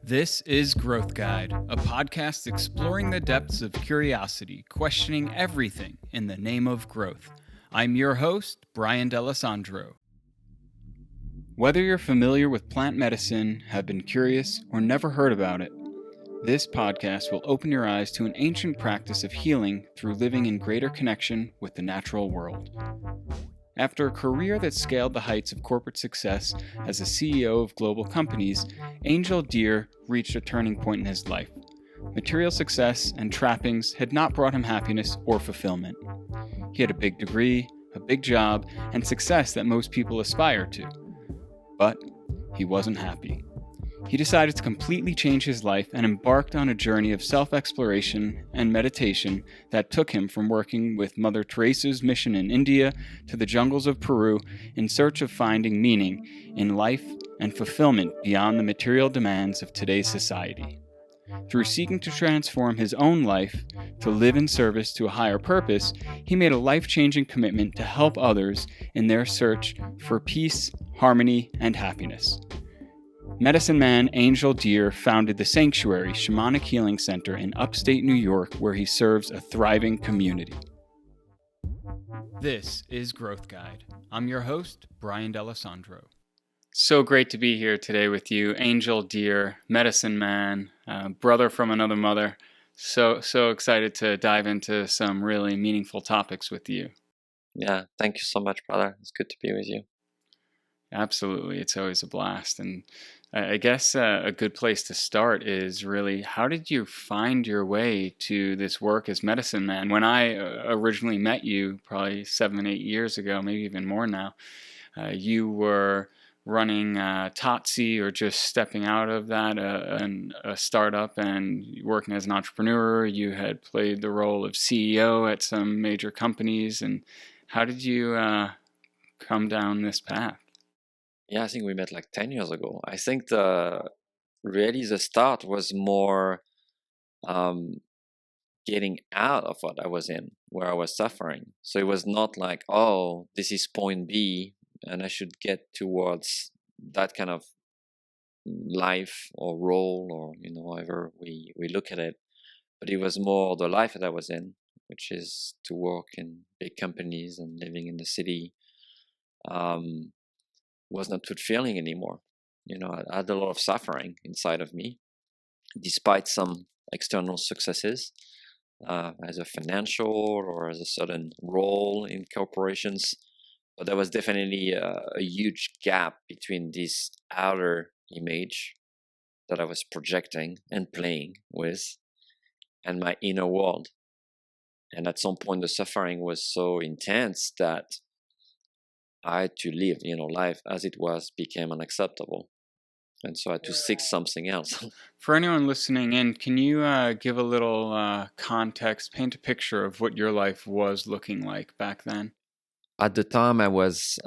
This is Growth Guide, a podcast exploring the depths of curiosity, questioning everything in the name of growth. I'm your host, Brian D'Alessandro. Whether you're familiar with plant medicine, have been curious, or never heard about it, this podcast will open your eyes to an ancient practice of healing through living in greater connection with the natural world. After a career that scaled the heights of corporate success as a CEO of global companies, Angell reached a turning point in his life. Material success and trappings had not brought him happiness or fulfillment. He had a big degree, a big job, and success that most people aspire to. But he wasn't happy. He decided to completely change his life and embarked on a journey of self-exploration and meditation that took him from working with Mother Teresa's mission in India to the jungles of Peru in search of finding meaning in life and fulfillment beyond the material demands of today's society. Through seeking to transform his own life to live in service to a higher purpose, he made a life-changing commitment to help others in their search for peace, harmony, and happiness. Medicine man Angell founded the Sanctuary Shamanic Healing Center in upstate New York, where he serves a thriving community. This is Growth Guide. I'm your host, Brian D'Alessandro. So great to be here today with you, Angell, medicine man, brother from another mother. So excited to dive into some really meaningful topics with you. Yeah, thank you so much, brother. It's good to be with you. Absolutely. It's always a blast. And I guess a good place to start is really, how did you find your way to this work as medicine man? When I originally met you, probably 7-8 years ago, maybe even more now, you were running Totsi, or just stepping out of that, a startup, and working as an entrepreneur. You had played the role of CEO at some major companies. And how did you come down this path? Yeah, I think we met like 10 years ago. I think the start was more getting out of what I was in, where I was suffering. So it was not like, oh, this is point B and I should get towards that kind of life or role, or however we look at it. But it was more the life that I was in, which is to work in big companies and living in the city. Was not fulfilling anymore. I had a lot of suffering inside of me, despite some external successes, as a financial or as a certain role in corporations. But there was definitely a huge gap between this outer image that I was projecting and playing with and my inner world. And at some point, the suffering was so intense that I had to live, life as it was became unacceptable. And so I had to seek something else. For anyone listening in, can you give a little context, paint a picture of what your life was looking like back then? At the time, I was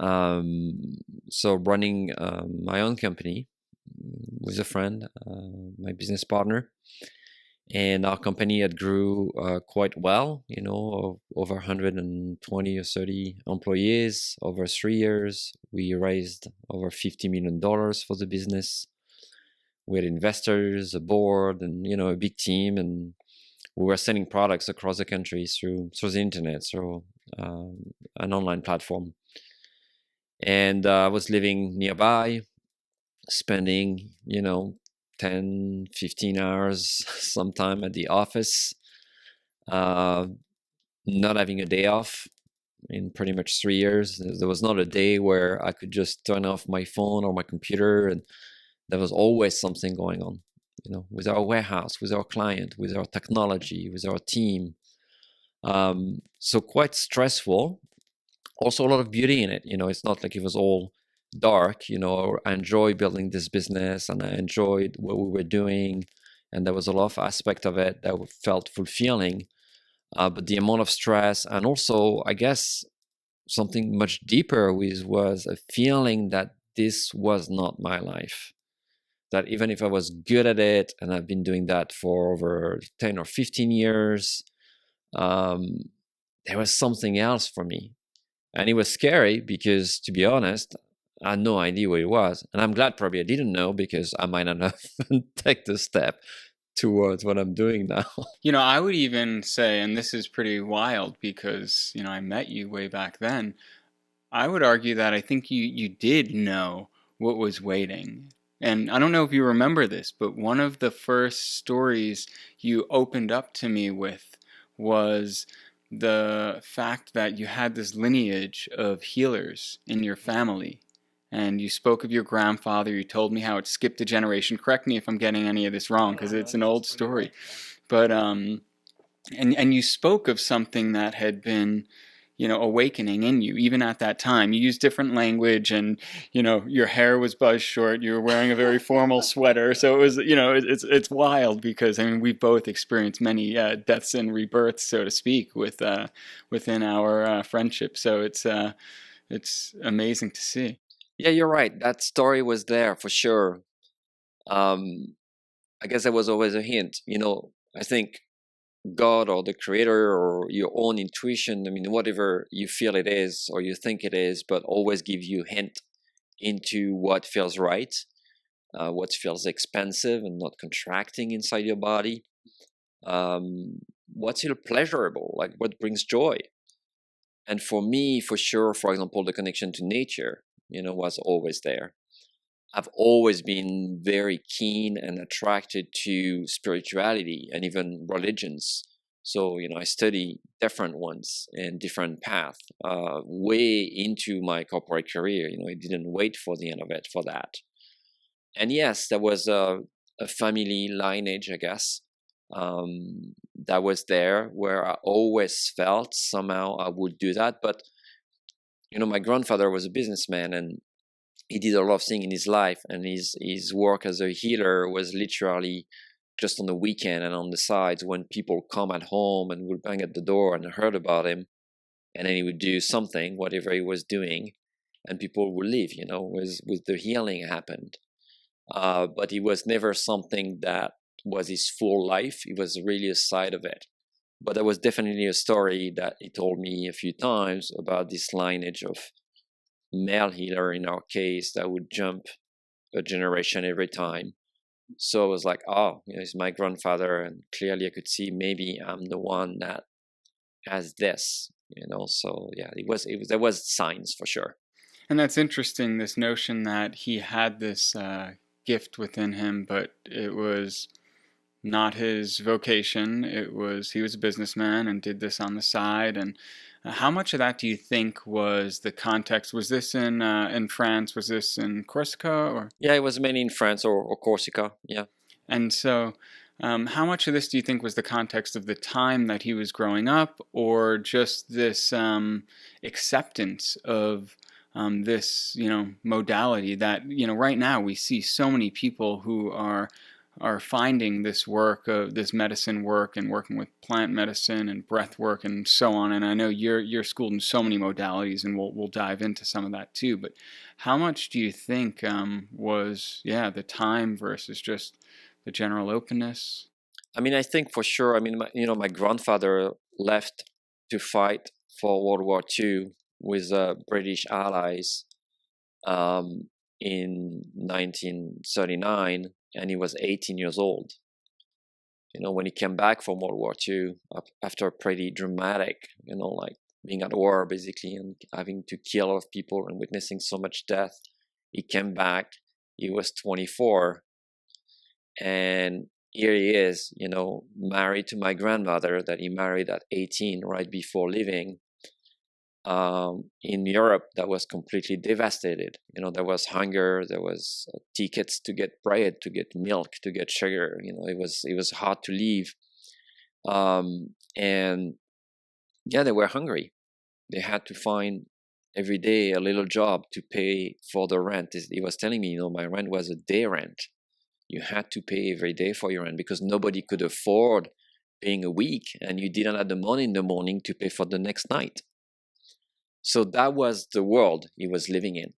running my own company with a friend, my business partner. And our company had grew quite well, over 120 or 30 employees over 3 years. We raised over $50 million for the business. We had investors, a board, and, a big team. And we were selling products across the country through the internet, through an online platform. And I was living nearby, spending, 10, 15 hours sometime at the office, not having a day off in pretty much 3 years. There was not a day where I could just turn off my phone or my computer, and there was always something going on, with our warehouse, with our client, with our technology, with our team. So quite stressful. Also a lot of beauty in it. It's not like it was all dark. I enjoyed building this business and I enjoyed what we were doing, and there was a lot of aspect of it that felt fulfilling, but the amount of stress, and also I guess something much deeper was a feeling that this was not my life, that even if I was good at it, and I've been doing that for over 10 or 15 years, there was something else for me. And it was scary because, to be honest, I had no idea what it was. And I'm glad probably I didn't know, because I might not have take the step towards what I'm doing now. I would even say, and this is pretty wild because, I met you way back then. I would argue that I think you did know what was waiting. And I don't know if you remember this, but one of the first stories you opened up to me with was the fact that you had this lineage of healers in your family. And you spoke of your grandfather. You told me how it skipped a generation. Correct me if I'm getting any of this wrong, because it's an old story. But and you spoke of something that had been awakening in you even at that time. You used different language, and your hair was buzz short, you were wearing a very formal sweater, so it was it's wild because I mean we've both experienced many deaths and rebirths, so to speak, within our friendship, so it's amazing to see. Yeah, you're right. That story was there for sure. I guess there was always a hint. I think God or the creator or your own intuition, I mean, whatever you feel it is or you think it is, but always give you hint into what feels right, what feels expansive and not contracting inside your body, what's pleasurable, like what brings joy. And for me, for sure, for example, the connection to nature, was always there. I've always been very keen and attracted to spirituality and even religions. So, I study different ones and different paths way into my corporate career. I didn't wait for the end of it for that. And yes, there was a family lineage, I guess, that was there where I always felt somehow I would do that. But, my grandfather was a businessman, and he did a lot of things in his life, and his work as a healer was literally just on the weekend and on the sides when people come at home and would bang at the door and heard about him, and then he would do something, whatever he was doing, and people would leave, with the healing happened. But it was never something that was his full life. It was really a side of it. But there was definitely a story that he told me a few times about this lineage of male healer in our case that would jump a generation every time. So it was like, oh, it's my grandfather, and clearly I could see maybe I'm the one that has this, So yeah, there was signs for sure. And that's interesting, this notion that he had this gift within him, but it was not his vocation. He was a businessman and did this on the side. And how much of that do you think was the context? Was this in France? Was this in Corsica? Or yeah, it was mainly in France or Corsica. Yeah. And so, how much of this do you think was the context of the time that he was growing up, or just this acceptance of this, modality that, right now we see so many people who are finding this work of this medicine work and working with plant medicine and breath work and so on. And I know you're schooled in so many modalities, and we'll dive into some of that too. But how much do you think was the time versus just the general openness? I mean, I think for sure. I mean, my grandfather left to fight for World War II with British allies in 1939, and he was 18 years old. When he came back from World War II after a pretty dramatic, like being at war basically and having to kill a lot of people and witnessing so much death, he came back. He was 24, and here he is, married to my grandmother that he married at 18, right before leaving. In Europe, that was completely devastated. There was hunger, there was tickets to get bread, to get milk, to get sugar. It was hard to leave. And yeah, they were hungry. They had to find every day a little job to pay for the rent. He was telling me, my rent was a day rent. You had to pay every day for your rent because nobody could afford paying a week, and you didn't have the money in the morning to pay for the next night. So that was the world he was living in.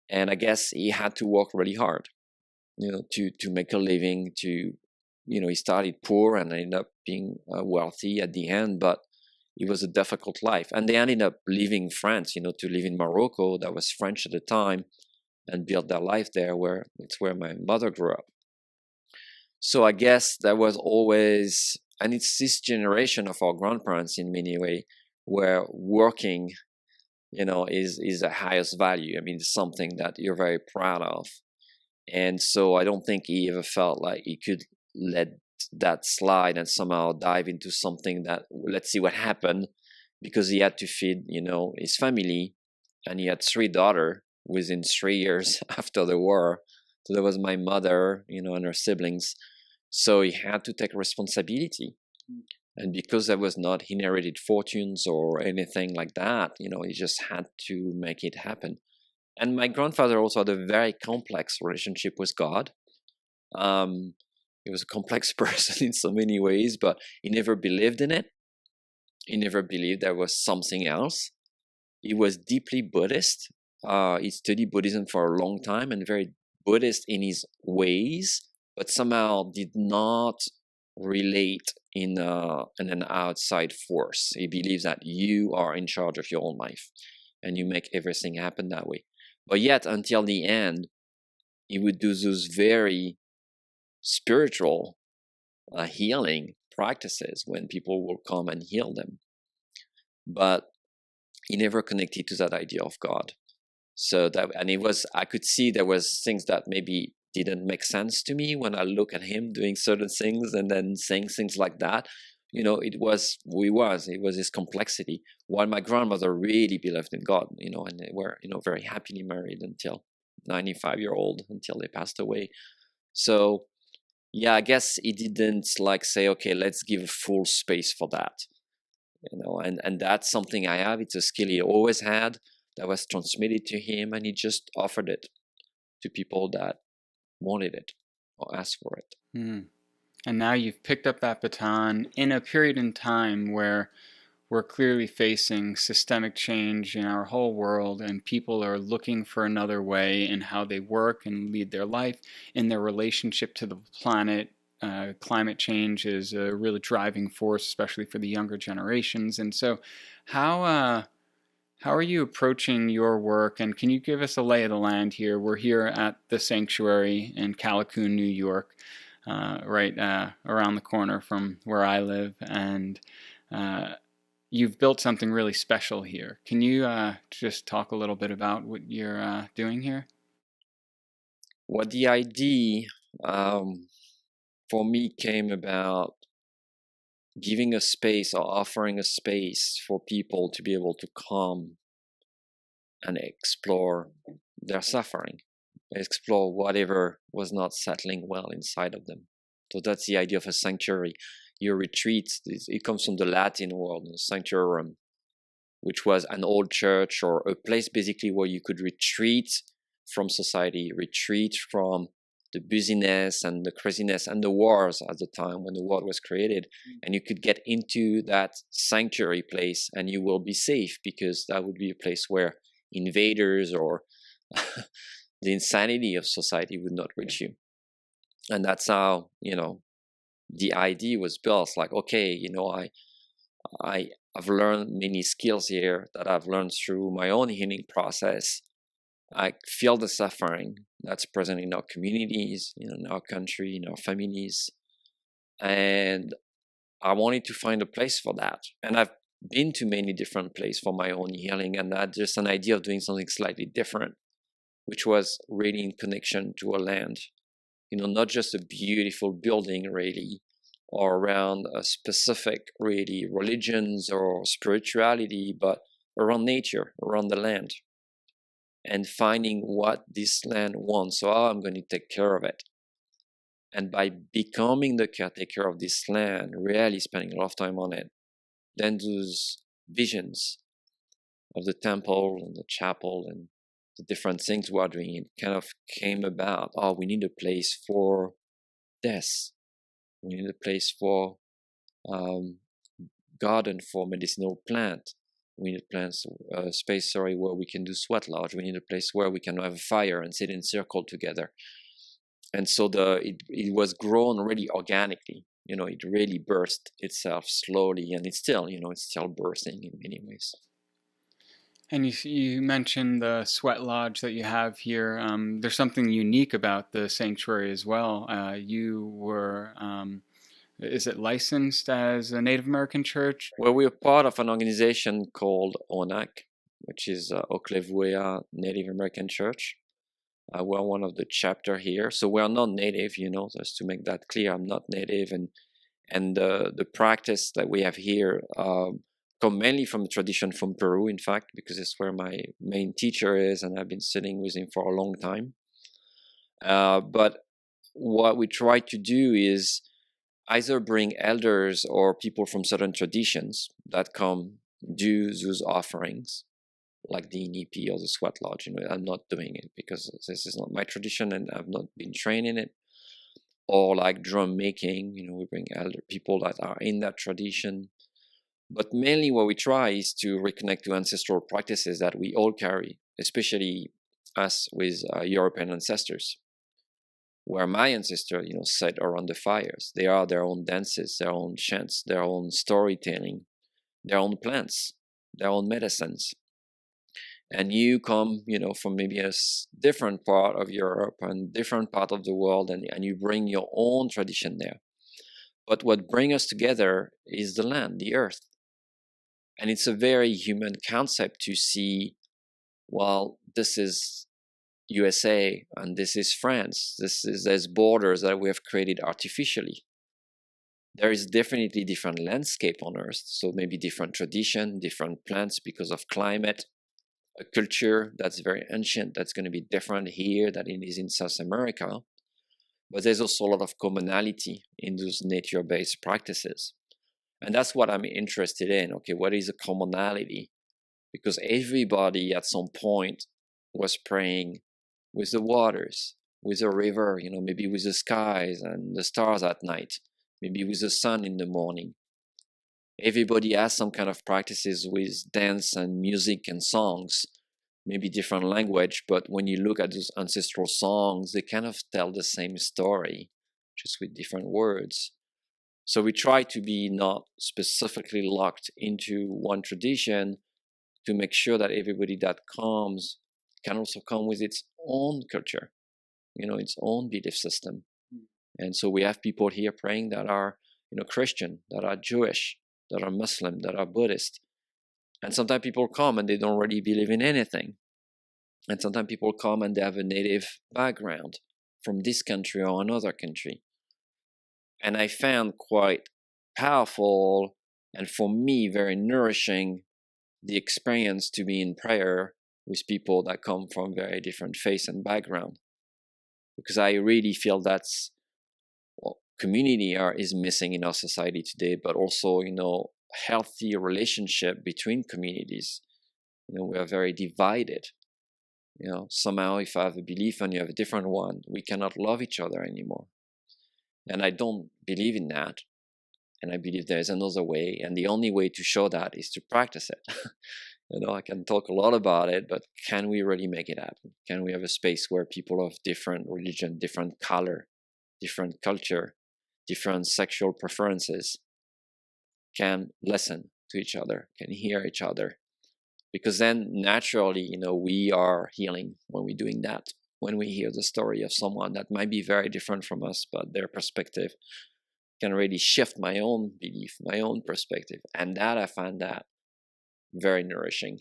And I guess he had to work really hard, to make a living, he started poor and ended up being wealthy at the end, but it was a difficult life. And they ended up leaving France, to live in Morocco, that was French at the time, and build their life there, where it's where my mother grew up. So I guess that was always, and it's this generation of our grandparents in many ways, where working, is the highest value. I mean, it's something that you're very proud of. And so I don't think he ever felt like he could let that slide and somehow dive into something that, let's see what happened, because he had to feed, his family, and he had 3 daughters within 3 years after the war. So there was my mother, and her siblings. So he had to take responsibility. And because there was not inherited fortunes or anything like that, he just had to make it happen. And my grandfather also had a very complex relationship with God. He was a complex person in so many ways, but he never believed in it. He never believed there was something else. He was deeply Buddhist. He studied Buddhism for a long time and very Buddhist in his ways, but somehow did not relate in an outside force. He believes that you are in charge of your own life and you make everything happen that way. But yet, until the end, he would do those very spiritual healing practices when people will come and heal them. But he never connected to that idea of God. So that, and I could see there was things that maybe didn't make sense to me when I look at him doing certain things and then saying things like that. It was his complexity. While my grandmother really believed in God, and they were, very happily married until 95-year-old, until they passed away. So, yeah, I guess he didn't say, okay, let's give full space for that, and that's something I have. It's a skill he always had that was transmitted to him, and he just offered it to people that wanted it or asked for it. Mm. And now you've picked up that baton in a period in time where we're clearly facing systemic change in our whole world, and people are looking for another way in how they work and lead their life, in their relationship to the planet. Climate change is a really driving force, especially for the younger generations. And so, how are you approaching your work? And can you give us a lay of the land here? We're here at the Sanctuary in Callicoon, New York, right around the corner from where I live, and you've built something really special here. Can you just talk a little bit about what you're doing here? What the idea for me came about giving a space or offering a space for people to be able to come and explore their suffering, explore whatever was not settling well inside of them. So that's the idea of a sanctuary. Your retreat, it comes from the Latin word, sanctuarium, which was an old church or a place basically where you could retreat from society, retreat from the busyness and the craziness and the wars at the time when the world was created. And you could get into that sanctuary place and you will be safe, because that would be a place where invaders or the insanity of society would not reach you. And that's how, the idea was built. Like, okay, I've learned many skills here that I've learned through my own healing process. I feel the suffering that's present in our communities, in our country, in our families. And I wanted to find a place for that. And I've been to many different places for my own healing, and that just an idea of doing something slightly different, which was really in connection to a land. Not just a beautiful building really, or around a specific really religions or spirituality, but around nature, around the land, and finding what this land wants. So how I'm going to take care of it. And by becoming the caretaker of this land, really spending a lot of time on it, then those visions of the temple and the chapel and the different things we are doing, it kind of came about. Oh, we need a place for this. We need a place for garden for medicinal plant. We need a space, where we can do sweat lodge. We need a place where we can have a fire and sit in circle together. And so it was grown really organically. It really burst itself slowly, and it's still bursting in many ways. And you mentioned the sweat lodge that you have here. There's something unique about the sanctuary as well. You were, is it licensed as a Native American church? Well, we're part of an organization called ONAC, which is Oklevueya Native American Church. We're one of the chapter here, so we are not native. Just to make that clear, I'm not native, and the practice that we have here come mainly from the tradition from Peru, in fact, because it's where my main teacher is, and I've been studying with him for a long time. But what we try to do is either bring elders or people from certain traditions that come do those offerings, like the NEP or the sweat lodge. I'm not doing it because this is not my tradition and I've not been trained in it. Or like drum making, we bring elder people that are in that tradition. But mainly what we try is to reconnect to ancestral practices that we all carry, especially us with European ancestors, where my ancestors, sat around the fires. They are their own dances, their own chants, their own storytelling, their own plants, their own medicines. And you come, from maybe a different part of Europe and different part of the world, and you bring your own tradition there. But what brings us together is the land, the earth. And it's a very human concept to see, well, this is USA and this is France. There's borders that we have created artificially. There is definitely different landscape on earth. So maybe different tradition, different plants because of climate, a culture that's very ancient, that's going to be different here than it is in South America. But there's also a lot of commonality in those nature-based practices. And that's what I'm interested in. Okay, what is a commonality? Because everybody at some point was praying with the waters, with the river, maybe with the skies and the stars at night, maybe with the sun in the morning. Everybody has some kind of practices with dance and music and songs, maybe different language, but when you look at those ancestral songs, they kind of tell the same story, just with different words. So we try to be not specifically locked into one tradition to make sure that everybody that comes can also come with its own culture, its own belief system. And so we have people here praying that are, Christian, that are Jewish, that are Muslim, that are Buddhist. And sometimes people come and they don't really believe in anything. And sometimes people come and they have a native background from this country or another country. And I found quite powerful and for me very nourishing the experience to be in prayer with people that come from very different faith and background. Because I really feel that's what community is missing in our society today, but also, healthy relationship between communities. We are very divided. Somehow if I have a belief and you have a different one, we cannot love each other anymore. And I don't believe in that. And I believe there's another way. And the only way to show that is to practice it. I can talk a lot about it, but can we really make it happen? Can we have a space where people of different religion, different color, different culture, different sexual preferences can listen to each other, can hear each other? Because then naturally, we are healing when we're doing that. When we hear the story of someone that might be very different from us, but their perspective can really shift my own belief, my own perspective. And that I find that very nourishing.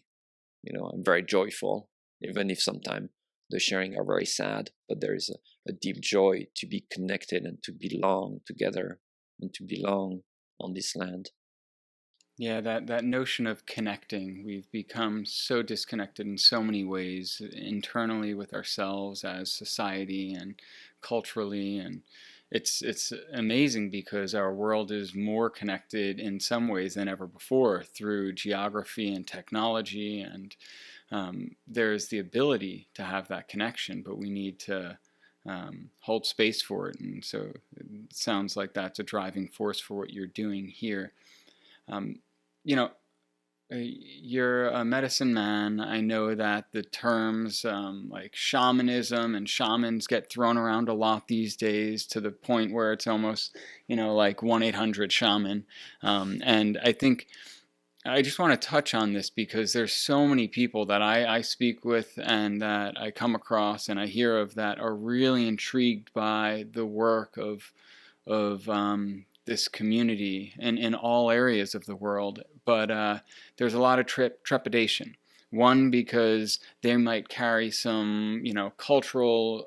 I'm very joyful, even if sometimes the sharing are very sad, but there is a deep joy to be connected and to belong together and to belong on this land. Yeah, that notion of connecting, we've become so disconnected in so many ways, internally with ourselves as society and culturally, and it's amazing because our world is more connected in some ways than ever before through geography and technology, and there's the ability to have that connection, but we need to hold space for it, and so it sounds like that's a driving force for what you're doing here. Um, you know, You're a medicine man. I know that the terms like shamanism and shamans get thrown around a lot these days to the point where it's almost, like 1-800-shaman. And I think I just want to touch on this because there's so many people that I speak with and that I come across and I hear of that are really intrigued by the work of this community in all areas of the world. But there's a lot of trepidation. One, because they might carry some, cultural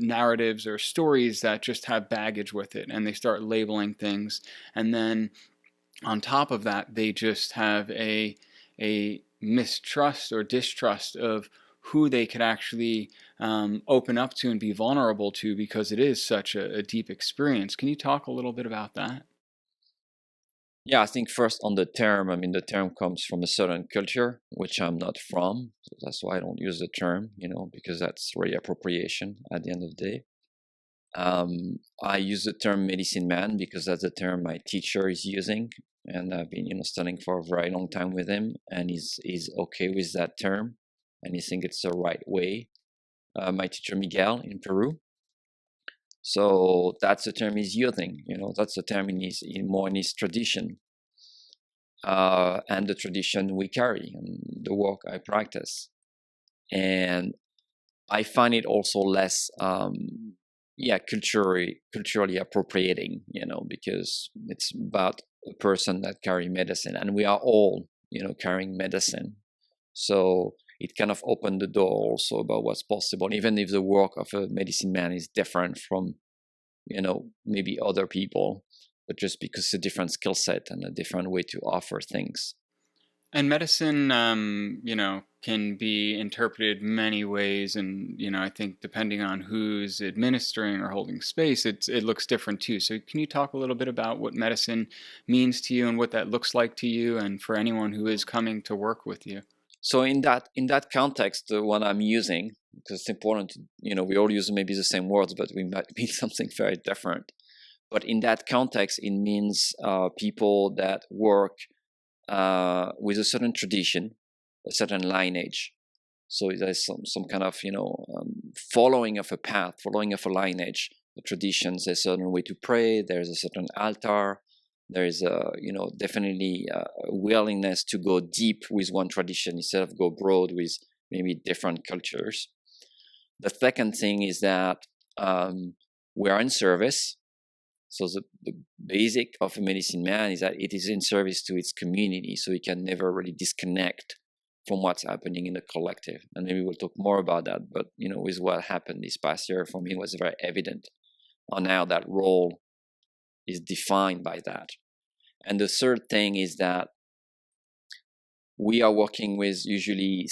narratives or stories that just have baggage with it, and they start labeling things. And then on top of that, they just have a mistrust or distrust of who they could actually open up to and be vulnerable to because it is such a deep experience. Can you talk a little bit about that? Yeah, I think first on the term, I mean, the term comes from a certain culture, which I'm not from. So that's why I don't use the term, because that's really appropriation at the end of the day. I use the term medicine man because that's the term my teacher is using. And I've been, studying for a very long time with him, and he's okay with that term, and he thinks it's the right way. My teacher Miguel in Peru. So that's the term he's using. That's the term more in his tradition, and the tradition we carry and the work I practice. And I find it also less, culturally appropriating, because it's about a person that carry medicine, and we are all, carrying medicine. So it kind of opened the door also about what's possible, even if the work of a medicine man is different from, maybe other people, but just because it's a different skill set and a different way to offer things. And medicine, can be interpreted many ways, and I think depending on who's administering or holding space, it looks different too. So, can you talk a little bit about what medicine means to you and what that looks like to you, and for anyone who is coming to work with you? So in that context, the one I'm using, because it's important, we all use maybe the same words, but we might mean something very different. But in that context, it means people that work with a certain tradition, a certain lineage. So there's some kind of following of a path, following of a lineage. The traditions, there's a certain way to pray. There's a certain altar. There is definitely a willingness to go deep with one tradition instead of go broad with maybe different cultures. The second thing is that we are in service. So the basic of a medicine man is that it is in service to its community, so it can never really disconnect from what's happening in the collective. And maybe we'll talk more about that, but with what happened this past year, for me, it was very evident on how that role is defined by that. And the third thing is that we are working with usually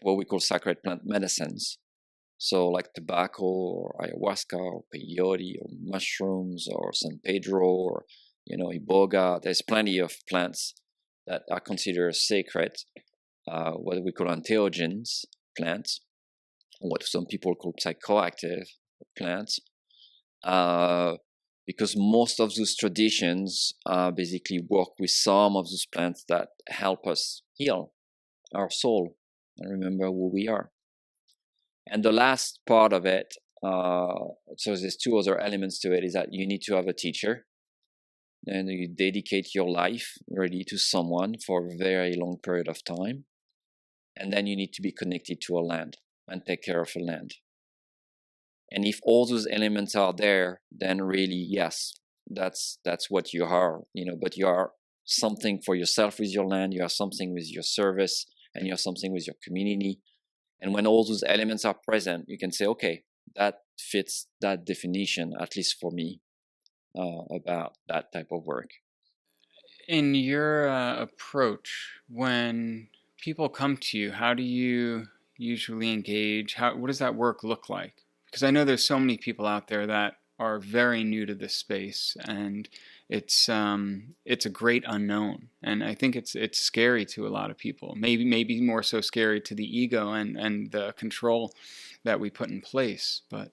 what we call sacred plant medicines. So like tobacco or ayahuasca or peyote or mushrooms or San Pedro or, iboga. There's plenty of plants that are considered sacred, what we call entheogens plants, what some people call psychoactive plants. Because most of those traditions basically work with some of those plants that help us heal our soul and remember who we are. And the last part of it, so there's two other elements to it, is that you need to have a teacher, and you dedicate your life really to someone for a very long period of time. And then you need to be connected to a land and take care of a land. And if all those elements are there, then really, yes, that's what you are, but you are something for yourself with your land, you are something with your service, and you are something with your community. And when all those elements are present, you can say, okay, that fits that definition, at least for me, about that type of work. In your approach, when people come to you, how do you usually engage? What does that work look like? Because I know there's so many people out there that are very new to this space, and it's a great unknown, and I think it's scary to a lot of people. Maybe more so scary to the ego and the control that we put in place. But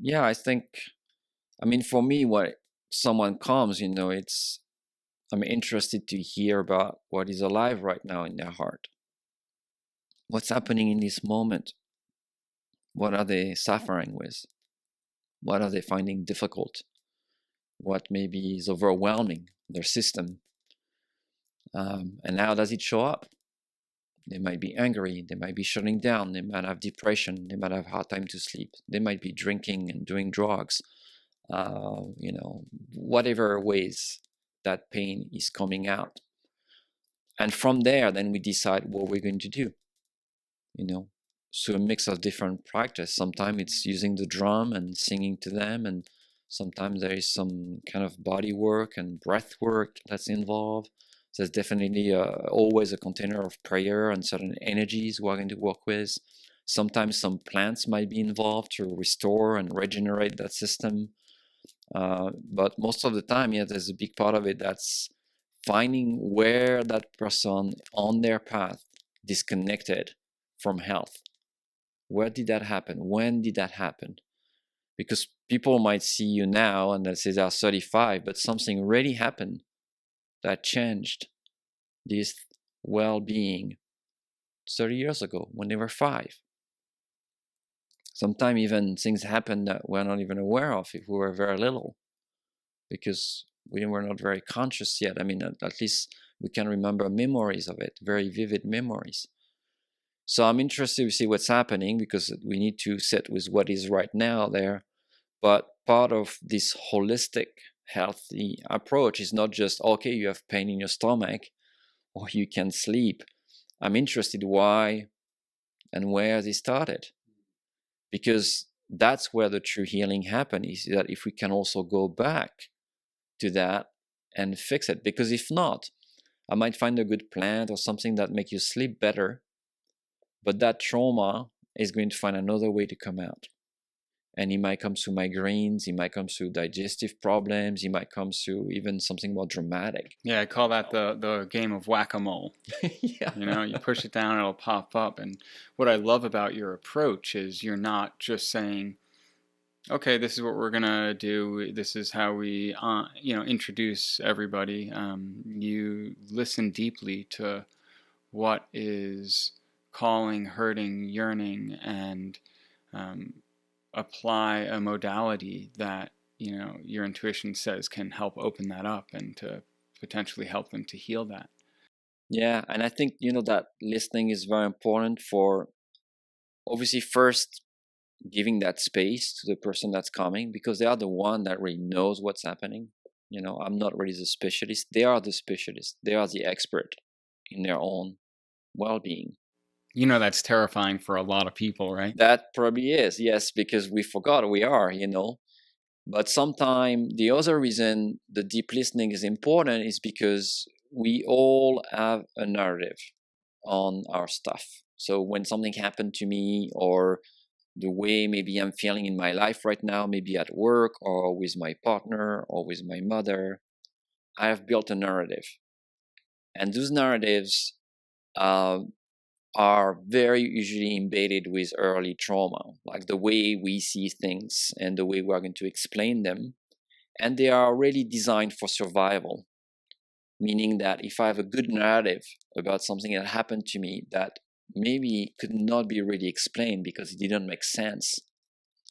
yeah, I think, for me, what someone comes, it's I'm interested to hear about what is alive right now in their heart. What's happening in this moment? What are they suffering with? What are they finding difficult? What maybe is overwhelming their system? And how does it show up? They might be angry, they might be shutting down, they might have depression, they might have hard time to sleep, they might be drinking and doing drugs, whatever ways that pain is coming out. And from there, then we decide what we're going to do, So a mix of different practice. Sometimes it's using the drum and singing to them, and sometimes there is some kind of body work and breath work that's involved. So there's definitely always a container of prayer and certain energies we're going to work with. Sometimes some plants might be involved to restore and regenerate that system. But most of the time, there's a big part of it that's finding where that person on their path disconnected from health. Where did that happen? When did that happen? Because people might see you now and they say they're 35, but something really happened that changed this well-being 30 years ago when they were 5. Sometimes even things happen that we're not even aware of if we were very little, because we were not very conscious yet. I mean, at least we can remember memories of it, very vivid memories. So I'm interested to see what's happening, because we need to sit with what is right now there. But part of this holistic, healthy approach is not just, okay, you have pain in your stomach or you can sleep. I'm interested why and where they started. Because that's where the true healing happens, is that if we can also go back to that and fix it. Because if not, I might find a good plant or something that makes you sleep better, but that trauma is going to find another way to come out. And it might come through migraines, it might come through digestive problems, it might come through even something more dramatic. Yeah, I call that the game of whack-a-mole. Yeah. You push it down, it'll pop up. And what I love about your approach is you're not just saying, okay, this is what we're gonna do, this is how we introduce everybody. You listen deeply to what is calling, hurting, yearning, and apply a modality that your intuition says can help open that up and to potentially help them to heal that. Yeah, and I think that listening is very important for, obviously, first giving that space to the person that's coming, because they are the one that really knows what's happening. I'm not really the specialist. They are the specialist. They are the expert in their own well-being. That's terrifying for a lot of people, right? That probably is, yes, because we forgot we are, But sometimes the other reason the deep listening is important is because we all have a narrative on our stuff. So when something happened to me, or the way maybe I'm feeling in my life right now, maybe at work or with my partner or with my mother, I have built a narrative. And those narratives are very usually embedded with early trauma, like the way we see things and the way we're going to explain them. And they are really designed for survival, meaning that if I have a good narrative about something that happened to me that maybe could not be really explained because it didn't make sense.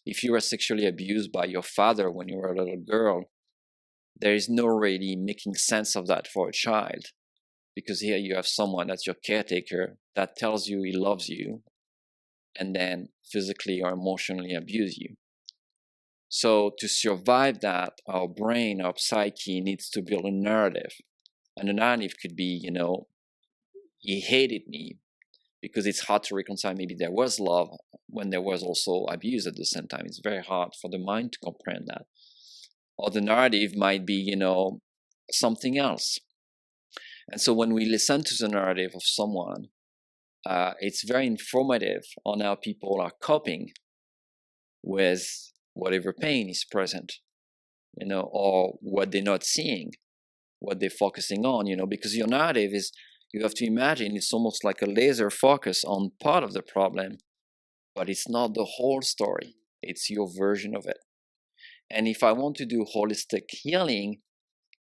If you were sexually abused by your father when you were a little girl, there is no really making sense of that for a child, because here you have someone that's your caretaker that tells you he loves you and then physically or emotionally abuse you. So to survive that, our brain, our psyche needs to build a narrative. And the narrative could be, he hated me, because it's hard to reconcile. Maybe there was love when there was also abuse at the same time. It's very hard for the mind to comprehend that. Or the narrative might be, something else. And so when we listen to the narrative of someone, it's very informative on how people are coping with whatever pain is present, or what they're not seeing, what they're focusing on, because your narrative is, you have to imagine, it's almost like a laser focus on part of the problem, but it's not the whole story. It's your version of it. And if I want to do holistic healing,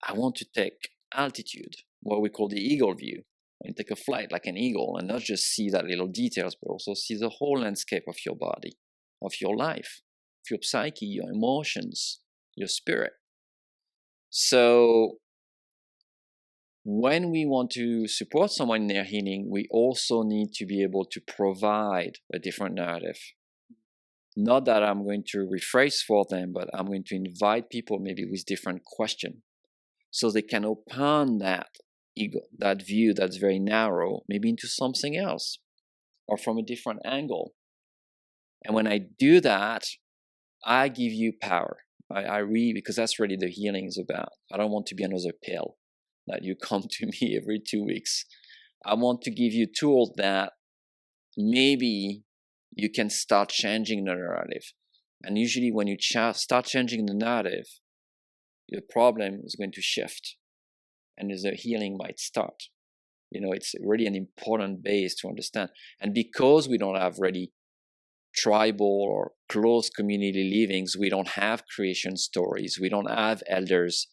I want to take altitude, what we call the eagle view. And take a flight like an eagle and not just see that little details, but also see the whole landscape of your body, of your life, of your psyche, your emotions, your spirit. So when we want to support someone in their healing, we also need to be able to provide a different narrative. Not that I'm going to rephrase for them, but I'm going to invite people maybe with different questions so they can open that ego, that view that's very narrow, maybe into something else or from a different angle. And when I do that, I give you power. I really, because that's really the healing is about. I don't want to be another pill that you come to me every 2 weeks. I want to give you tools that maybe you can start changing the narrative. And usually when you start changing the narrative, your problem is going to shift and the healing might start. It's really an important base to understand. And because we don't have really tribal or close community livings, we don't have creation stories. We don't have elders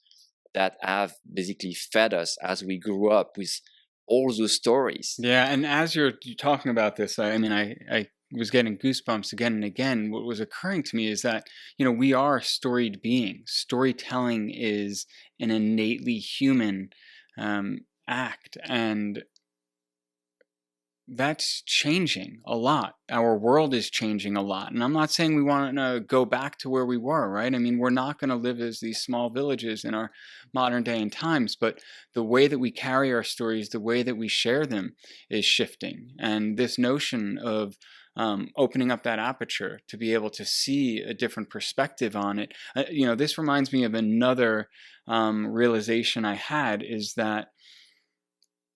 that have basically fed us as we grew up with all those stories. Yeah, and as you're talking about this, I was getting goosebumps again and again. What was occurring to me is that, we are storied beings. Storytelling is an innately human act, and that's changing a lot. Our world is changing a lot. And I'm not saying we want to go back to where we were, right? I mean, we're not going to live as these small villages in our modern day and times, but the way that we carry our stories, the way that we share them is shifting. And this notion of opening up that aperture to be able to see a different perspective on it, this reminds me of another realization I had, is that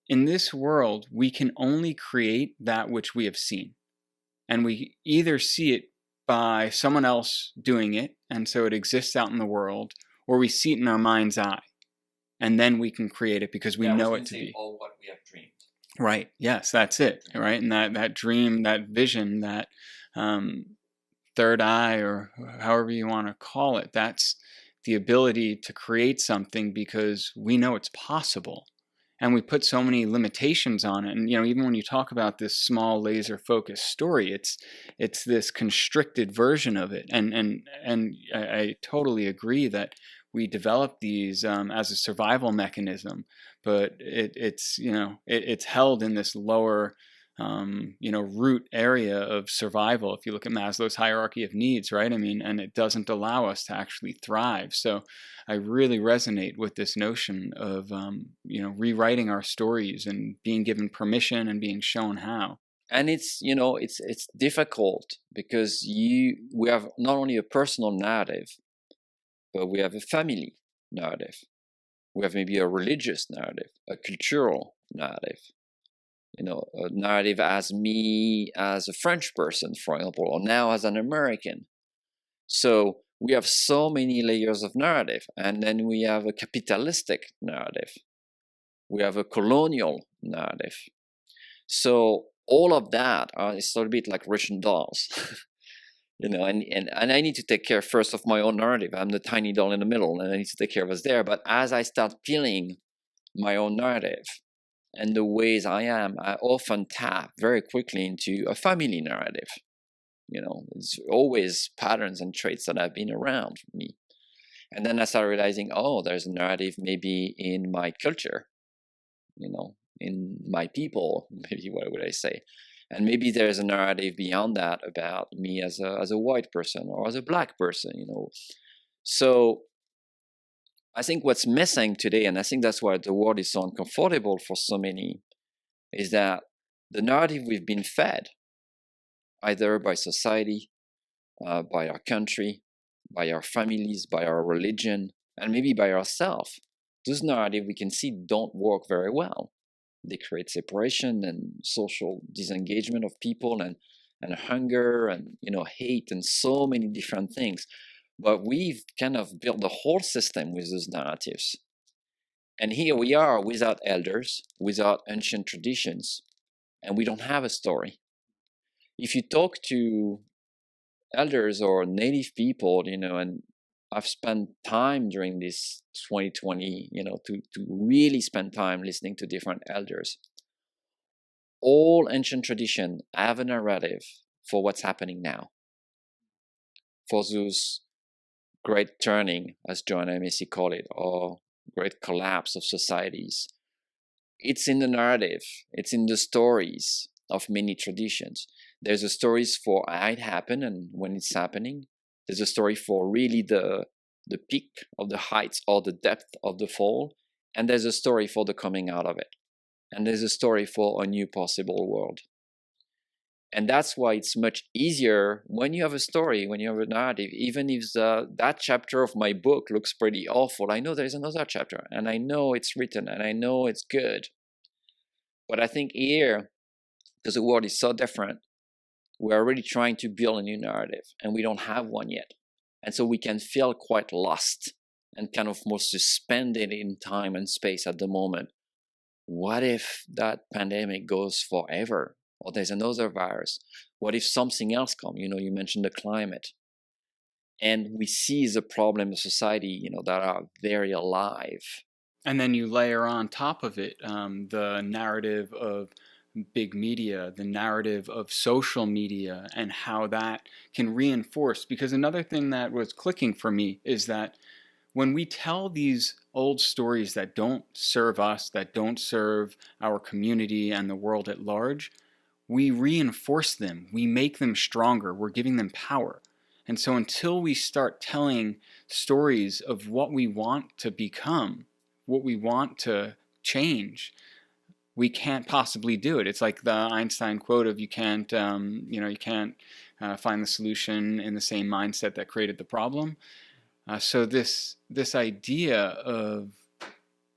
in this world, we can only create that which we have seen. And we either see it by someone else doing it, and so it exists out in the world, or we see it in our mind's eye. And then we can create it because we know it to be. All what we have dreamed. Right. Yes, that's it. Right. And that dream, that vision, that third eye, or however you want to call it, that's the ability to create something because we know it's possible. And we put so many limitations on it. And even when you talk about this small laser focused story, it's this constricted version of it. And I totally agree that we develop these as a survival mechanism, but it's held in this lower root area of survival. If you look at Maslow's hierarchy of needs, right? I mean, and it doesn't allow us to actually thrive. So I really resonate with this notion of, rewriting our stories and being given permission and being shown how. And it's difficult because we have not only a personal narrative, but we have a family narrative. We have maybe a religious narrative, a cultural narrative. A narrative as me as a French person, for example, or now as an American. So we have so many layers of narrative. And then we have a capitalistic narrative. We have a colonial narrative. So all of that is a little bit like Russian dolls. And I need to take care first of my own narrative. I'm the tiny doll in the middle, and I need to take care of us there. But as I start peeling my own narrative, and the ways I am, I often tap very quickly into a family narrative. It's always patterns and traits that have been around me. And then I start realizing, there's a narrative maybe in my culture, in my people, maybe what would I say? And maybe there's a narrative beyond that about me as a white person or as a black person, So I think what's missing today, and I think that's why the world is so uncomfortable for so many, is that the narrative we've been fed, either by society, by our country, by our families, by our religion, and maybe by ourselves, those narratives we can see don't work very well. They create separation and social disengagement of people and hunger and hate and so many different things. But we've kind of built the whole system with those narratives. And here we are without elders, without ancient traditions, and we don't have a story. If you talk to elders or native people, and I've spent time during this 2020, to really spend time listening to different elders. All ancient tradition have a narrative for what's happening now. For those great turning, as Joanna Macy called it, or great collapse of societies. It's in the narrative, it's in the stories of many traditions. There's a stories for how it happened and when it's happening. There's a story for really the peak of the heights or the depth of the fall. And there's a story for the coming out of it. And there's a story for a new possible world. And that's why it's much easier when you have a story, when you have a narrative, even if that chapter of my book looks pretty awful. I know there's another chapter, and I know it's written, and I know it's good. But I think here, because the world is so different, we're already trying to build a new narrative, and we don't have one yet. And so we can feel quite lost and kind of more suspended in time and space at the moment. What if that pandemic goes forever? Or there's another virus. What if something else comes? You mentioned the climate. And we see the problem of society, that are very alive. And then you layer on top of it the narrative of big media, the narrative of social media, and how that can reinforce. Because another thing that was clicking for me is that when we tell these old stories that don't serve us, that don't serve our community and the world at large, we reinforce them, we make them stronger, we're giving them power. And so until we start telling stories of what we want to become, what we want to change, we can't possibly do it. It's like the Einstein quote of you can't find the solution in the same mindset that created the problem. So this idea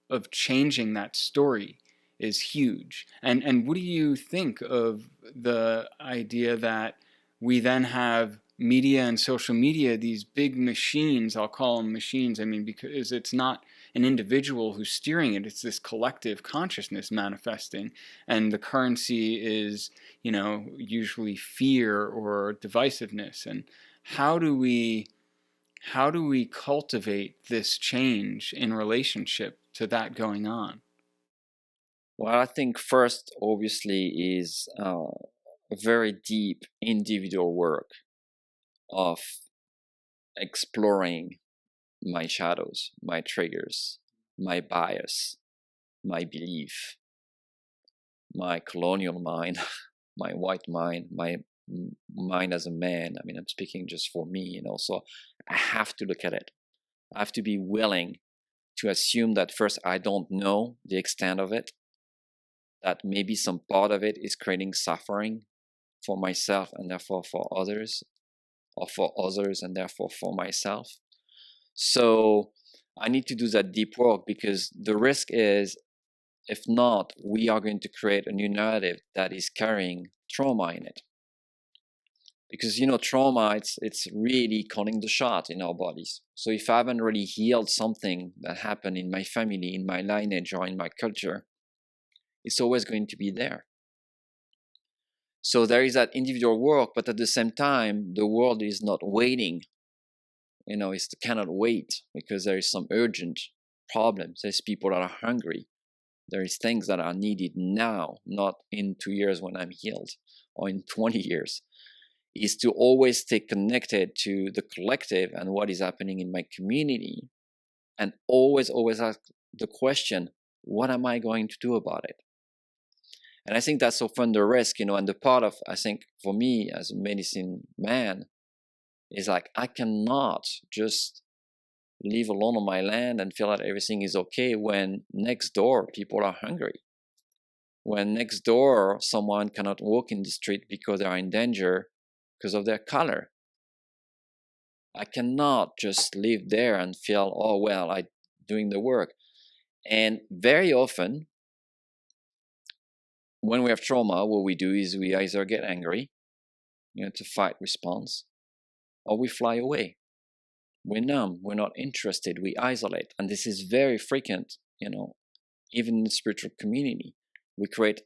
of changing that story is huge. And what do you think of the idea that we then have media and social media, these big machines? I'll call them machines. I mean, because it's not an individual who's steering it, it's this collective consciousness manifesting, and the currency is, usually fear or divisiveness. And how do we cultivate this change in relationship to that going on? Well, I think first, obviously, is a very deep individual work of exploring my shadows, my triggers, my bias, my belief, my colonial mind, my white mind, my mind as a man. I mean, I'm speaking just for me, so I have to look at it. I have to be willing to assume that first, I don't know the extent of it, that maybe some part of it is creating suffering for myself and therefore for others, or for others and therefore for myself. So I need to do that deep work, because the risk is, if not, we are going to create a new narrative that is carrying trauma in it. Because, trauma, it's really calling the shot in our bodies. So if I haven't really healed something that happened in my family, in my lineage, or in my culture, it's always going to be there. So there is that individual work, but at the same time, the world is not waiting. It cannot wait, because there is some urgent problems. There's people that are hungry. There is things that are needed now, not in 2 years when I'm healed, or in 20 years. Is to always stay connected to the collective and what is happening in my community, and always ask the question, what am I going to do about it? And I think that's often the risk, and the part of, I think, for me as a medicine man, is like, I cannot just live alone on my land and feel that everything is okay when next door people are hungry. When next door someone cannot walk in the street because they are in danger because of their color. I cannot just live there and feel, oh, well, I'm doing the work. And very often, when we have trauma, what we do is we either get angry, to fight response, or we fly away. We're numb, we're not interested, we isolate. And this is very frequent, even in the spiritual community. We create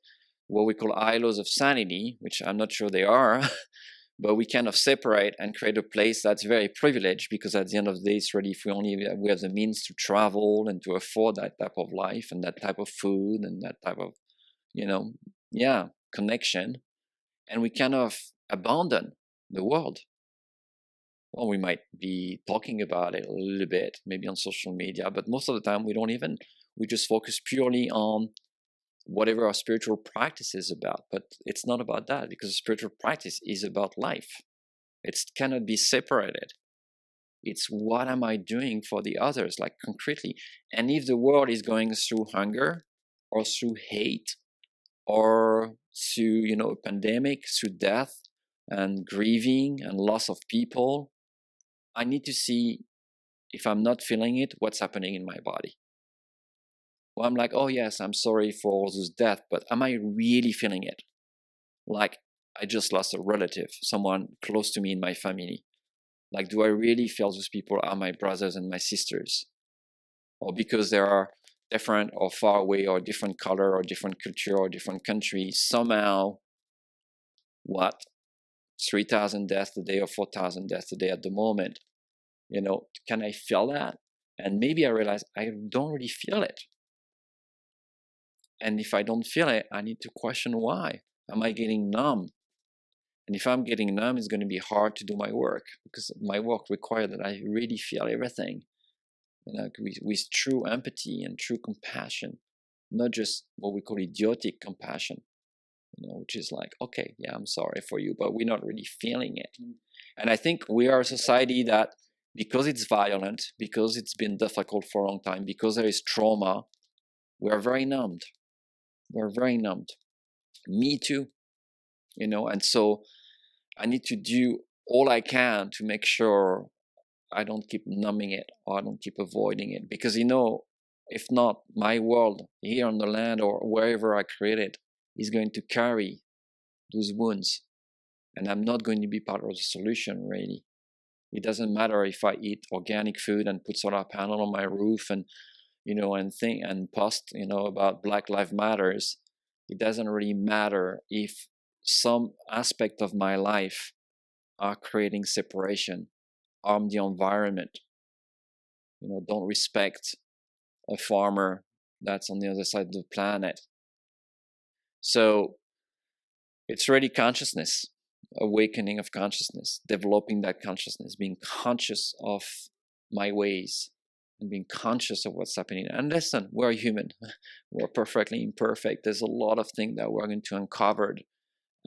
what we call islands of sanity, which I'm not sure they are, but we kind of separate and create a place that's very privileged, because at the end of the day, it's really, if we have the means to travel and to afford that type of life and that type of food and that type of, connection, and we kind of abandon the world. Well, we might be talking about it a little bit, maybe on social media, but most of the time we just focus purely on whatever our spiritual practice is about. But it's not about that, because spiritual practice is about life. It cannot be separated. It's what am I doing for the others, like concretely. And if the world is going through hunger or through hate or through, a pandemic, through death and grieving and loss of people, I need to see, if I'm not feeling it, what's happening in my body. Well, I'm like, oh yes, I'm sorry for this death, but am I really feeling it? Like, I just lost a relative, someone close to me in my family. Like, do I really feel those people are my brothers and my sisters? Or because they are different or far away or different color or different culture or different country, somehow, 3,000 deaths a day or 4,000 deaths a day at the moment, can I feel that? And maybe I realize I don't really feel it. And if I don't feel it, I need to question why. Am I getting numb? And if I'm getting numb, it's going to be hard to do my work, because my work requires that I really feel everything, with true empathy and true compassion, not just what we call idiotic compassion, which is like, okay, yeah, I'm sorry for you, but we're not really feeling it. And I think we are a society that, because it's violent, because it's been difficult for a long time, because there is trauma, we are very numbed. We're very numbed. Me too. And so I need to do all I can to make sure I don't keep numbing it, or I don't keep avoiding it. Because, if not, my world here on the land or wherever I created is going to carry those wounds. And I'm not going to be part of the solution, really. It doesn't matter if I eat organic food and put solar panel on my roof and, and post, about Black Lives Matters. It doesn't really matter if some aspect of my life are creating separation, harm the environment, don't respect a farmer that's on the other side of the planet. So it's really consciousness, awakening of consciousness, developing that consciousness, being conscious of my ways and being conscious of what's happening. And listen, we're human. We're perfectly imperfect. There's a lot of things that we're going to uncover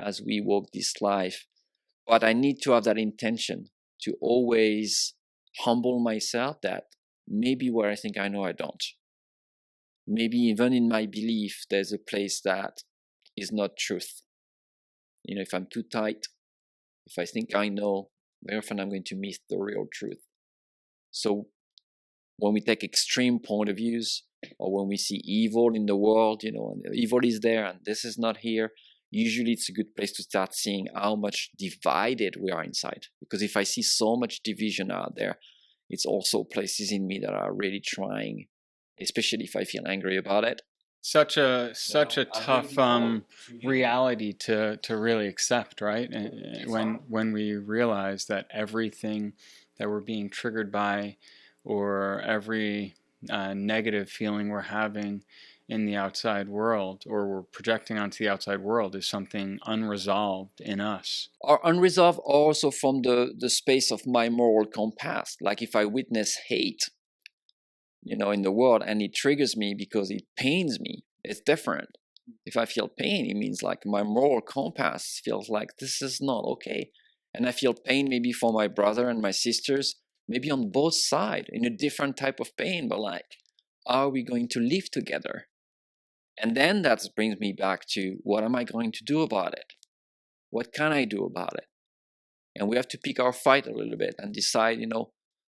as we walk this life. But I need to have that intention to always humble myself, that maybe where I think I know, I don't. Maybe even in my belief, there's a place that is not truth. If I'm too tight, if I think I know, very often I'm going to miss the real truth. So when we take extreme point of views, or when we see evil in the world, and evil is there and this is not here, usually it's a good place to start seeing how much divided we are inside. Because if I see so much division out there, it's also places in me that are really trying, especially if I feel angry about it. Such a tough reality to really accept, right? When we realize that everything that we're being triggered by, or every negative feeling we're having in the outside world, or we're projecting onto the outside world, is something unresolved in us. Or unresolved also from the space of my moral compass. Like if I witness hate, in the world, and it triggers me because it pains me, it's different. If I feel pain, it means like my moral compass feels like this is not okay. And I feel pain maybe for my brother and my sisters, maybe on both sides, in a different type of pain, but like, are we going to live together? And then that brings me back to, what am I going to do about it? What can I do about it? And we have to pick our fight a little bit and decide,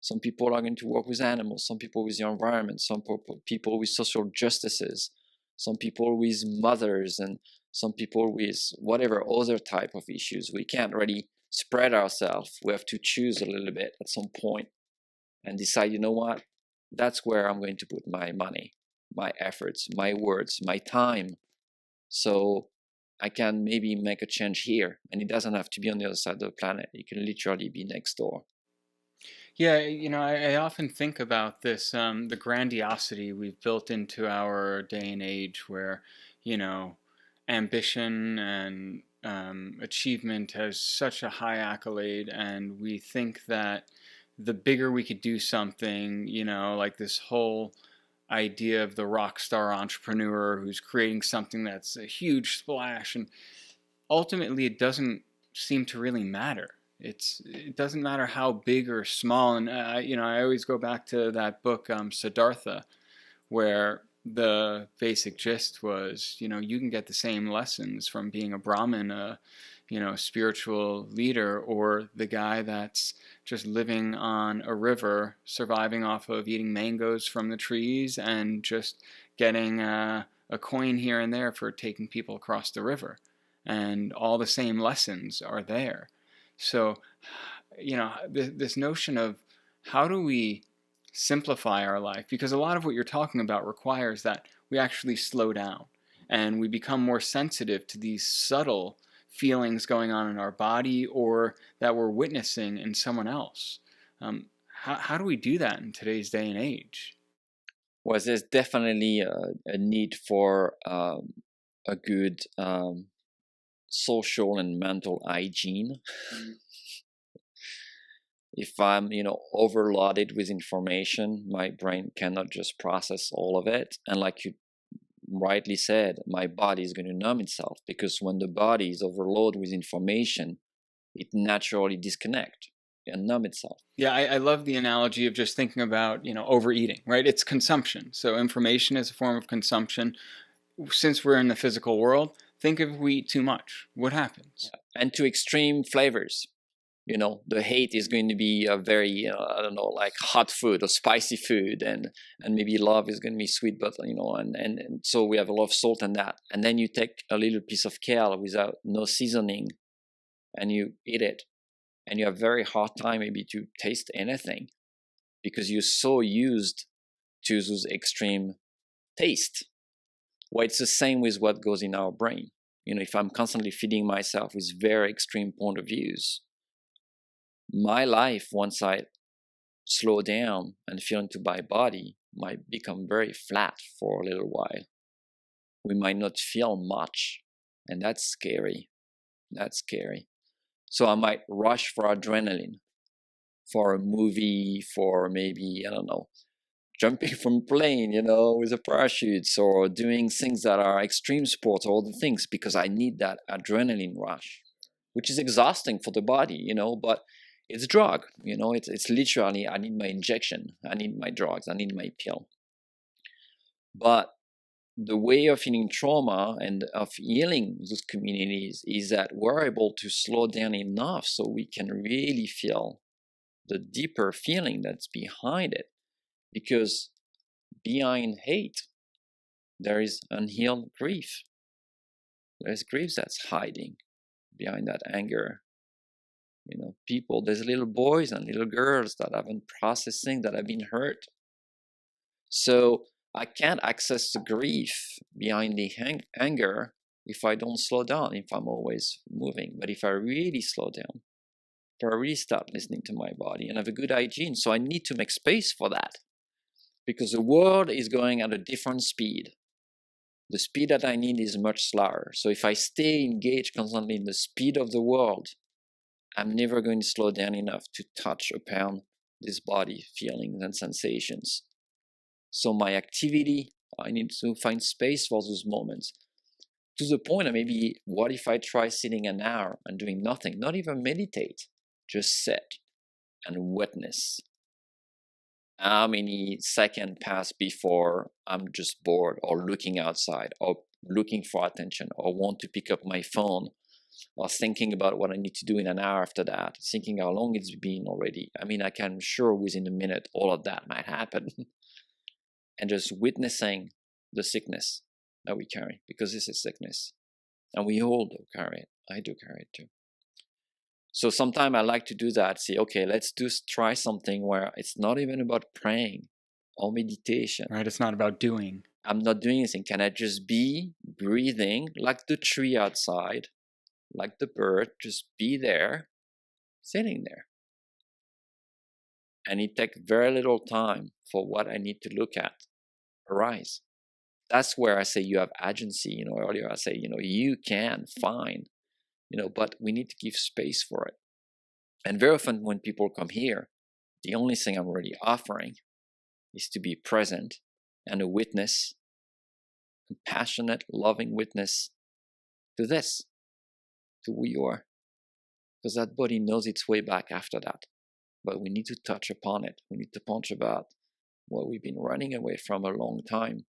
some people are going to work with animals, some people with the environment, some people with social justices, some people with mothers, and some people with whatever other type of issues. We can't really spread ourselves. We have to choose a little bit at some point and decide, what? That's where I'm going to put my money, my efforts, my words, my time. So I can maybe make a change here, and it doesn't have to be on the other side of the planet. It can literally be next door. Yeah, I often think about this, the grandiosity we've built into our day and age where, you know, ambition and achievement has such a high accolade, and we think that the bigger we could do something, like this whole idea of the rock star entrepreneur who's creating something that's a huge splash, and ultimately it doesn't seem to really matter. It doesn't matter how big or small. And I always go back to that book, Siddhartha, where the basic gist was, you can get the same lessons from being a Brahmin, spiritual leader, or the guy that's just living on a river, surviving off of eating mangoes from the trees and just getting a coin here and there for taking people across the river. And all the same lessons are there. So, this notion of how do we simplify our life, because a lot of what you're talking about requires that we actually slow down and we become more sensitive to these subtle feelings going on in our body or that we're witnessing in someone else. How do we do that in today's day and age? Well, there's definitely a need for a good social and mental hygiene. If I'm, overloaded with information, my brain cannot just process all of it. And like you rightly said, my body is going to numb itself, because when the body is overloaded with information, it naturally disconnects and numb itself. Yeah, I love the analogy of just thinking about, overeating, right? It's consumption. So information is a form of consumption. Since we're in the physical world, think if we eat too much, what happens? Yeah. And to extreme flavors. The hate is going to be a very, I don't know, like hot food or spicy food, and maybe love is going to be sweet, but and so we have a lot of salt in that. And then you take a little piece of kale without no seasoning, and you eat it, and you have very hard time maybe to taste anything, because you're so used to those extreme taste. Well, it's the same with what goes in our brain. If I'm constantly feeding myself with very extreme point of views, my life, once I slow down and feel into my body, might become very flat for a little while. We might not feel much, and that's scary. That's scary. So I might rush for adrenaline, for a movie, for maybe, I don't know, jumping from a plane, with a parachute, or doing things that are extreme sports, all the things, because I need that adrenaline rush, which is exhausting for the body, but it's drug, it's literally, I need my injection, I need my drugs, I need my pill. But the way of healing trauma and of healing those communities is that we're able to slow down enough so we can really feel the deeper feeling that's behind it. Because behind hate, there is unhealed grief. There's grief that's hiding behind that anger. People, there's little boys and little girls that haven't processed things, that have been hurt. So I can't access the grief behind the anger if I don't slow down, if I'm always moving. But if I really slow down, if I really start listening to my body and have a good hygiene, so I need to make space for that, because the world is going at a different speed. The speed that I need is much slower. So if I stay engaged constantly in the speed of the world, I'm never going to slow down enough to touch upon this body, feelings and sensations. So my activity, I need to find space for those moments. To the point of maybe, what if I try sitting an hour and doing nothing, not even meditate, just sit and witness? How many seconds pass before I'm just bored, or looking outside, or looking for attention, or want to pick up my phone, or thinking about what I need to do in an hour after that, thinking how long it's been already. I can sure within a minute all of that might happen. And just witnessing the sickness that we carry, because this is sickness. And we all do carry it. I do carry it too. So sometimes I like to do that. Say, okay, let's try something where it's not even about praying or meditation. Right? It's not about doing. I'm not doing anything. Can I just be breathing like the tree outside, like the bird, just be there, sitting there? And it takes very little time for what I need to look at arise. That's where I say you have agency. Earlier I say, you can find, but we need to give space for it. And very often when people come here, the only thing I'm really offering is to be present and a witness, compassionate, loving witness to this, to who you are. Because that body knows its way back after that. But we need to touch upon it. We need to punch about what we've been running away from a long time.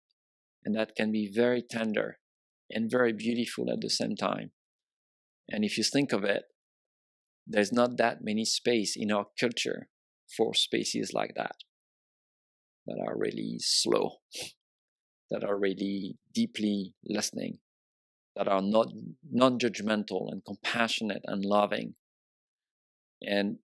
And that can be very tender and very beautiful at the same time. And if you think of it, there's not that many space in our culture for spaces like that are really slow, that are really deeply listening, that are not non-judgmental and compassionate and loving. And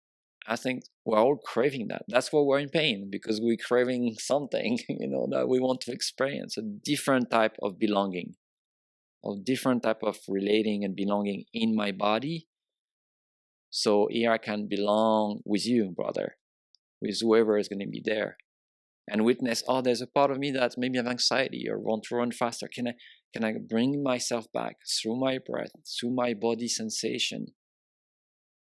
I think we're all craving that. That's why we're in pain, because we're craving something, that we want to experience, a different type of belonging, a different type of relating and belonging in my body. So here I can belong with you, brother, with whoever is going to be there, and witness, there's a part of me that maybe have anxiety or want to run faster. Can I bring myself back through my breath, through my body sensation?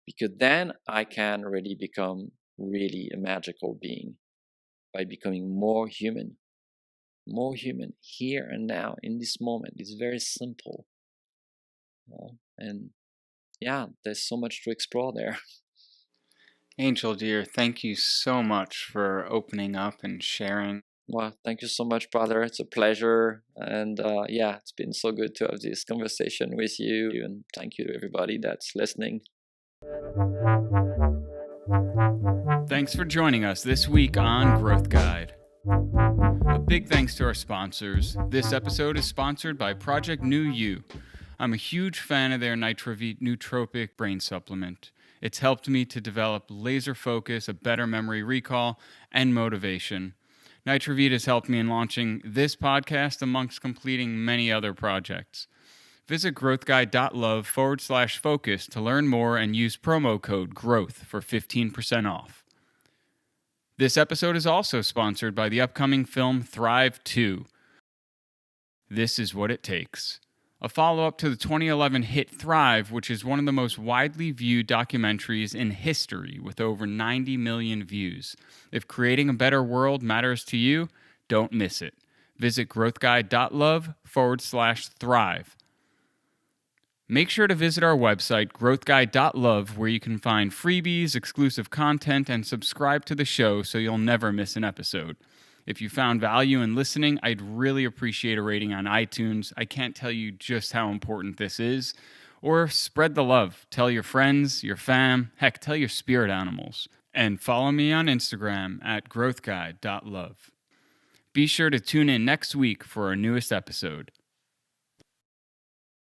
Because then I can really become really a magical being by becoming more human here and now in this moment. It's very simple. And yeah, there's so much to explore there. Angell, dear, thank you so much for opening up and sharing. Well, thank you so much, brother. It's a pleasure. And it's been so good to have this conversation with you. And thank you to everybody that's listening. Thanks for joining us this week on Growth Guide. A big thanks to our sponsors. This episode is sponsored by Project New You. I'm a huge fan of their Nitrovite nootropic brain supplement. It's helped me to develop laser focus, a better memory recall, and motivation. Nitrovite has helped me in launching this podcast amongst completing many other projects. Visit growthguide.love/focus to learn more and use promo code GROWTH for 15% off. This episode is also sponsored by the upcoming film Thrive 2. This is what it takes. A follow-up to the 2011 hit Thrive, which is one of the most widely viewed documentaries in history with over 90 million views. If creating a better world matters to you, don't miss it. Visit growthguide.love/thrive. Make sure to visit our website, growthguide.love, where you can find freebies, exclusive content, and subscribe to the show so you'll never miss an episode. If you found value in listening, I'd really appreciate a rating on iTunes. I can't tell you just how important this is. Or spread the love. Tell your friends, your fam, heck, tell your spirit animals. And follow me on Instagram at growthguide.love. Be sure to tune in next week for our newest episode.